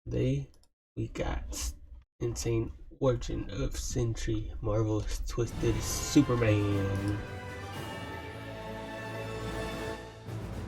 Today we got insane origin of Sentry, Marvel's Twisted Superman.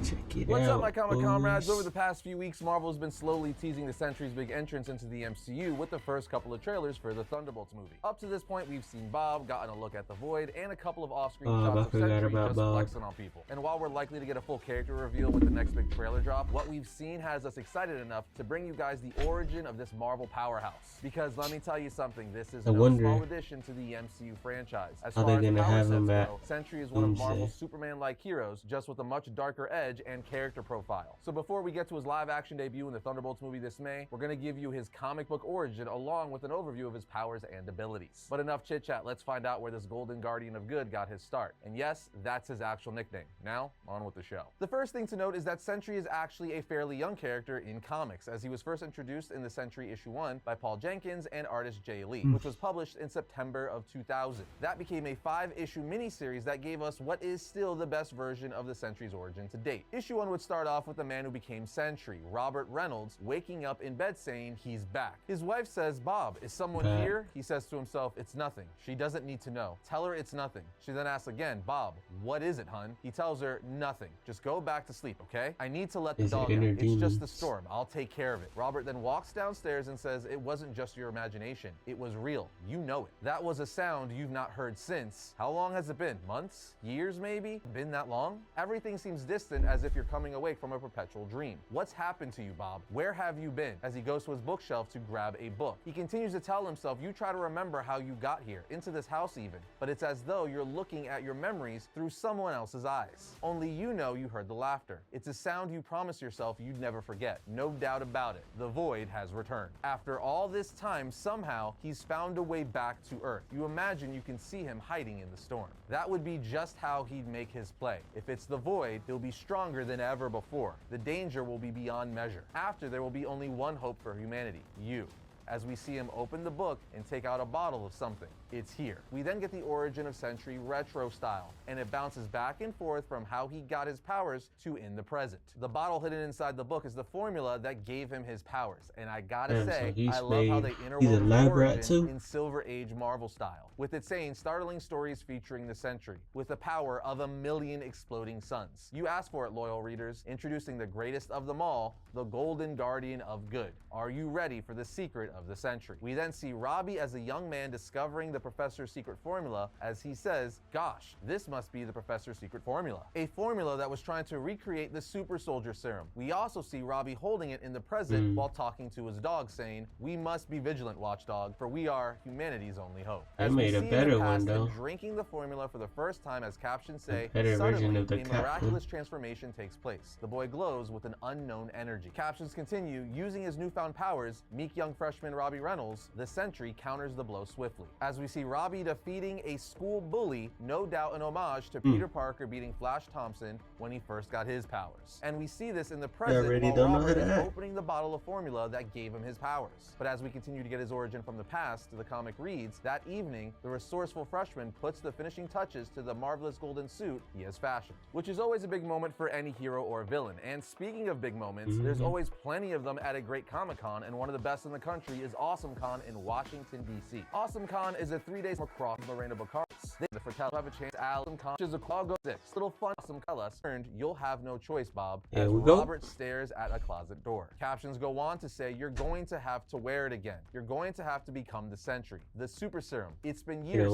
Check it What's out. up, my comic comrades? Over boys. the past few weeks, Marvel has been slowly teasing the Sentry's big entrance into the MCU with the first couple of trailers for the Thunderbolts movie. Up to this point, we've seen Bob, gotten a look at the Void, and a couple of off-screen shots of Sentry just flexing on people. And while we're likely to get a full character reveal with the next big trailer drop, what we've seen has us excited enough to bring you guys the origin of this Marvel powerhouse. Because let me tell you something, this is no small addition to the MCU franchise. As far as power sets go, Sentry is one of Marvel's Superman-like heroes, just with a much darker edge and character profile. So before we get to his live action debut in the Thunderbolts movie this May, we're going to give you his comic book origin along with an overview of his powers and abilities. But enough chit chat, let's find out where this golden guardian of good got his start. And yes, that's his actual nickname. Now, on with the show. The first thing to note is that Sentry is actually a fairly young character in comics, as he was first introduced in the Sentry issue 1 by Paul Jenkins and artist Jay Lee, which was published in September of 2000. That became a 5-issue miniseries that gave us what is still the best version of the Sentry's origin to date. Issue 1 would start off with the man who became Sentry, Robert Reynolds, waking up in bed saying he's back. His wife says, "Bob, is someone here?" He says to himself, "It's nothing." She doesn't need to know. Tell her it's nothing. She then asks again, "Bob, what is it, hun?" He tells her, "Nothing. Just go back to sleep, okay? I need to let the dog out. It's just the storm. I'll take care of it." Robert then walks downstairs and says, "It wasn't just your imagination. It was real. You know it. That was a sound you've not heard since." How long has it been? Months? Years maybe? Been that long? Everything seems distant, as if you're coming awake from a perpetual dream. "What's happened to you, Bob? Where have you been?" As he goes to his bookshelf to grab a book. He continues to tell himself, "You try to remember how you got here, into this house even, but it's as though you're looking at your memories through someone else's eyes. Only you know you heard the laughter. It's a sound you promised yourself you'd never forget. No doubt about it. The Void has returned." After all this time, somehow, he's found a way back to Earth. You imagine you can see him hiding in the storm. That would be just how he'd make his play. If it's the Void, he'll be stronger than ever before. The danger will be beyond measure. After, there will be only one hope for humanity: you. As we see him open the book and take out a bottle of something. It's here. We then get the origin of Sentry retro style, and it bounces back and forth from how he got his powers to in the present. The bottle hidden inside the book is the formula that gave him his powers, and I gotta say, I love how they interwove the origin in Silver Age Marvel style, with it saying startling stories featuring the Sentry, with the power of 1,000,000 exploding suns. You asked for it, loyal readers, introducing the greatest of them all, the Golden Guardian of Good. Are you ready for the secret of the Sentry? We then see Robbie as a young man discovering the Professor's secret formula, as he says, "Gosh, this must be the Professor's secret formula." A formula that was trying to recreate the super soldier serum. We also see Robbie holding it in the present while talking to his dog, saying, "We must be vigilant, watchdog, for we are humanity's only hope." They made a better one though. Drinking the formula for the first time, as captions say, better version of the a miraculous transformation takes place. The boy glows with an unknown energy. Captions continue, using his newfound powers, meek young freshman Robbie Reynolds, the Sentry, counters the blow swiftly. As we see Robbie defeating a school bully, no doubt an homage to Peter Parker beating Flash Thompson when he first got his powers. And we see this in the present while Robert is opening the bottle of formula that gave him his powers. But as we continue to get his origin from the past, the comic reads, that evening, the resourceful freshman puts the finishing touches to the marvelous golden suit he has fashioned. Which is always a big moment for any hero or villain. And speaking of big moments, there's always plenty of them at a great Comic-Con, and one of the best in the country is AwesomeCon in Washington, D.C. AwesomeCon is a 3-day across Lorena Bacaris. They have a chance. AwesomeCon is a Quago 6. Little fun awesome colors. You'll have no choice, Bob, as Robert stares at a closet door. Captions go on to say, "You're going to have to wear it again. You're going to have to become the Sentry. The super serum. It's been years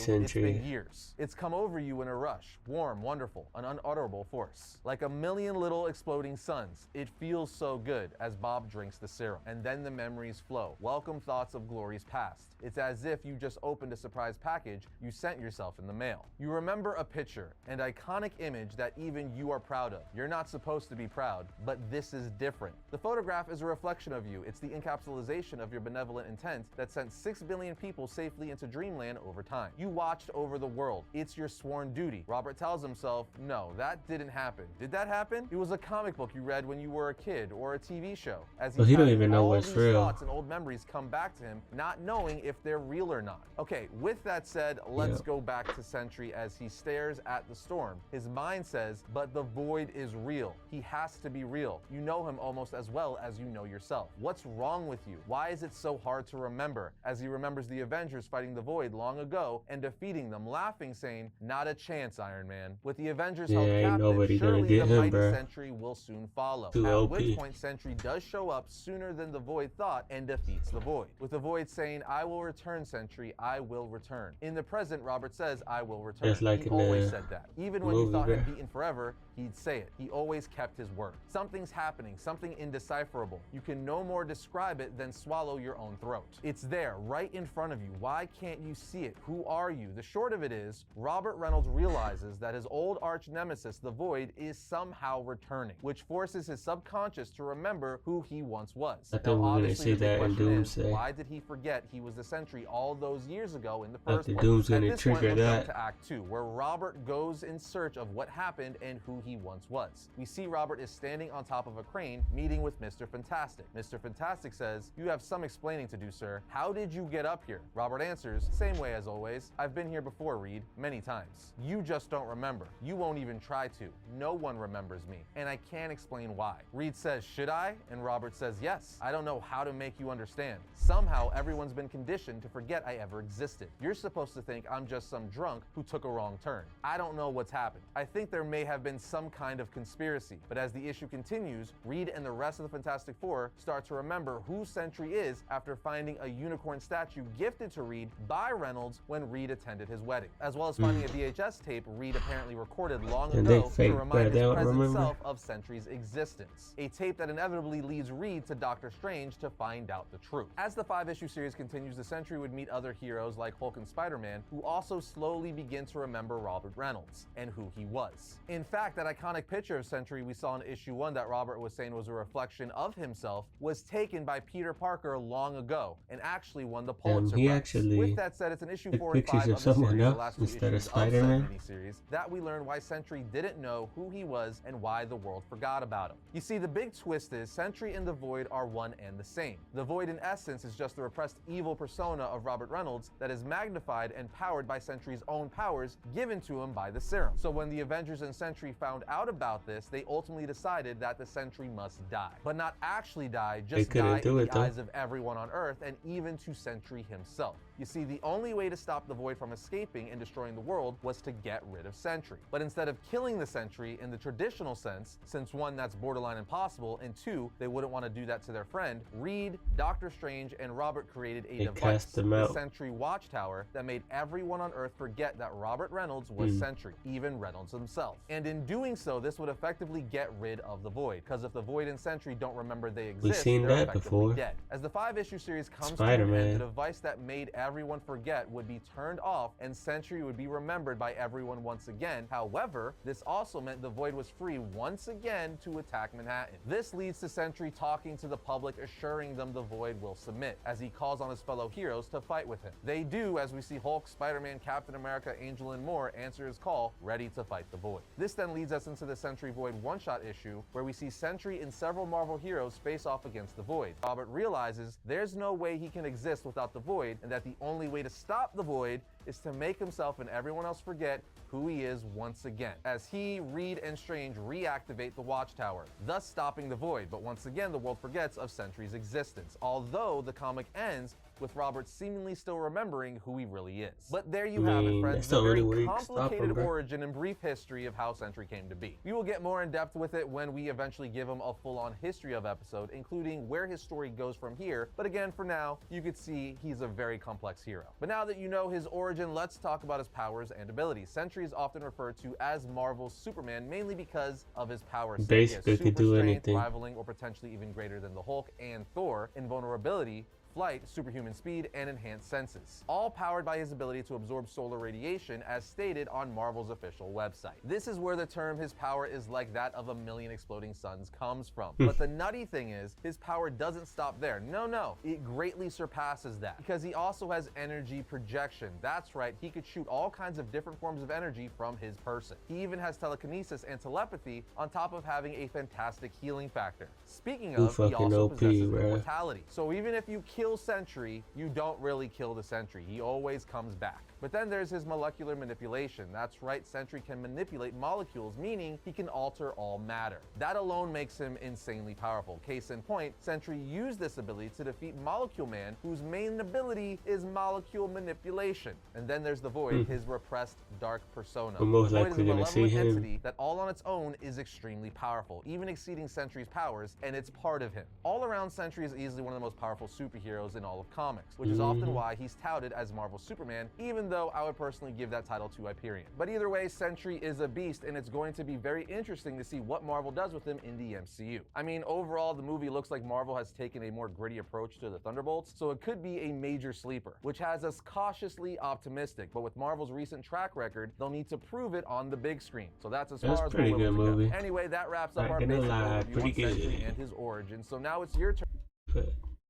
since you. It's been years. It's come over you in a rush. Warm, wonderful, an unutterable force. Like 1,000,000 little exploding suns. It feels so good," as Bob drinks the serum. And then the memories flow. Welcome thoughts of glories past. It's as if you just opened a surprise package you sent yourself in the mail. You remember a picture, an iconic image that even you are proud of. You're not supposed to be proud, but this is different. The photograph is a reflection of you. It's the encapsulation of your benevolent intent that sent 6 billion people safely into dreamland over time. You watched over the world. It's your sworn duty. Robert tells himself, no, that didn't happen. Did that happen? It was a comic book you read when you were a kid, or a TV show. As he don't even know what's real. Thoughts and old memories come back to him, not knowing if they're real or not. Okay, with that said, let's go back to Sentry as he stares at the storm. His mind mind says, but the Void is real. He has to be real. You know him almost as well as you know yourself. What's wrong with you? Why is it so hard to remember? As he remembers the Avengers fighting the Void long ago and defeating them, laughing, saying, not a chance, Iron Man. With the Avengers held ain't captive, nobody gonna surely get the him, mighty bro. Sentry will soon follow. Too At OP. which point Sentry does show up sooner than the Void thought and defeats the Void. With the Void saying, I will return, Sentry, I will return. In the present, Robert says, I will return. That's like He in always the said that. Even when you movie, thought bro. him beaten forever, he'd say it. He always kept his word. Something's happening, something indecipherable. You can no more describe it than swallow your own throat. It's there, right in front of you. Why can't you see it? Who are you? The short of it is, Robert Reynolds realizes that his old arch nemesis, the Void, is somehow returning, which forces his subconscious to remember who he once was. I think Now, we're gonna obviously, see the big that in question is, Doomsday. why did he forget he was the Sentry all those years ago in the first After place? Doom's At gonna this point, trigger we'll jump that. to Act 2, where Robert goes in search of what happened and who he once was. We see Robert is standing on top of a crane, meeting with Mr. Fantastic. Mr. Fantastic says, you have some explaining to do, sir. How did you get up here? Robert answers, same way as always. I've been here before, Reed, many times. You just don't remember. You won't even try to. No one remembers me, and I can't explain why. Reed says, should I? And Robert says, yes. I don't know how to make you understand. Somehow, everyone's been conditioned to forget I ever existed. You're supposed to think I'm just some drunk who took a wrong turn. I don't know what's happened. I think there may have been some kind of conspiracy, but as the issue continues, Reed and the rest of the Fantastic Four start to remember who Sentry is after finding a unicorn statue gifted to Reed by Reynolds when Reed attended his wedding, as well as finding a VHS tape Reed apparently recorded long And they ago to fake, remind bro. his They don't present remember. self of Sentry's existence. A tape that inevitably leads Reed to Doctor Strange to find out the truth. As the 5-issue series continues, the Sentry would meet other heroes like Hulk and Spider-Man, who also slowly begin to remember Robert Reynolds and who he was. In fact, that iconic picture of Sentry we saw in issue 1 that Robert was saying was a reflection of himself was taken by Peter Parker long ago and actually won the Pulitzer He Prize. actually With that said, it's an issue took 4 and 5 pictures of of the someone series, the else last 2 instead of issues of said Spider-Man. miniseries, that we learn why Sentry didn't know who he was and why the world forgot about him. You see, the big twist is Sentry and the Void are one and the same. The Void in essence is just the repressed evil persona of Robert Reynolds that is magnified and powered by Sentry's own powers given to him by the serum. So when the Avengers and Sentry found out about this, they ultimately decided that the Sentry must die. But not actually die, just couldn't die do in it, the though. eyes of everyone on Earth and even to Sentry himself. You see, the only way to stop the Void from escaping and destroying the world was to get rid of Sentry. But instead of killing the Sentry in the traditional sense, since 1, that's borderline impossible, and 2, they wouldn't want to do that to their friend, Reed, Doctor Strange, and Robert created a They device, cast them the out. Sentry Watchtower, that made everyone on Earth forget that Robert Reynolds was Sentry, even Reynolds himself. And in doing so, this would effectively get rid of the Void, because if the Void and Sentry don't remember they exist, seen they're that effectively before. dead. As the 5-issue series comes to Spider-Man. an end, the device that made everyone forget would be turned off and Sentry would be remembered by everyone once again. However, this also meant the Void was free once again to attack Manhattan. This leads to Sentry talking to the public, assuring them the Void will submit, as he calls on his fellow heroes to fight with him. They do, as we see Hulk, Spider-Man, Captain America, Angel, and more answer his call, ready to fight the Void. This then leads us into the Sentry Void one-shot issue, where we see Sentry and several Marvel heroes face off against the Void. Robert realizes there's no way he can exist without the Void, and that the only way to stop the Void is to make himself and everyone else forget who he is once again, as he, Reed, and Strange reactivate the Watchtower, thus stopping the Void. But once again, the world forgets of Sentry's existence, although the comic ends with Robert seemingly still remembering who he really is. But there you have it, friends, that's the the very only way you can stop complicated him, bro. origin and brief history of how Sentry came to be. We will get more in depth with it when we eventually give him a full-on history of episode, including where his story goes from here. But again, for now, you could see he's a very complex hero. But now that you know his origin, let's talk about his powers and abilities. Sentry is often referred to as Marvel's Superman, mainly because of his power set. Basically, He has could super do strength, anything. rivaling or potentially even greater than the Hulk and Thor. Invulnerability, flight, superhuman speed, and enhanced senses, all powered by his ability to absorb solar radiation, as stated on Marvel's official website. This is where the term "his power is like that of a million exploding suns" comes from. But the nutty thing is, his power doesn't stop there. No, it greatly surpasses that, because he also has energy projection. That's right, he could shoot all kinds of different forms of energy from his person. He even has telekinesis and telepathy, on top of having a fantastic healing factor. Speaking of, he fucking also OP, possesses bruh. immortality. So even if you kill Sentry, you don't really kill the Sentry. He always comes back. But then there's his molecular manipulation. That's right, Sentry can manipulate molecules, meaning he can alter all matter. That alone makes him insanely powerful. Case in point, Sentry used this ability to defeat Molecule Man, whose main ability is molecule manipulation. And then there's the Void, his repressed dark persona. We're most The Void is likely a gonna see malevolent him. entity that all on its own is extremely powerful, even exceeding Sentry's powers, and it's part of him. All around, Sentry is easily one of the most powerful superheroes in all of comics, which is often why he's touted as Marvel's Superman, even though I would personally give that title to Hyperion. But either way, Sentry is a beast, and it's going to be very interesting to see what Marvel does with him in the MCU. I mean, overall, the movie looks like Marvel has taken a more gritty approach to the Thunderbolts, so it could be a major sleeper, which has us cautiously optimistic. But with Marvel's recent track record, they'll need to prove it on the big screen. So that's as far as pretty we're good willing to movie. go. Anyway, that wraps up Not our gonna basic lie, overview pretty on Sentry good. and his origin. So now it's your turn. But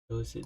was it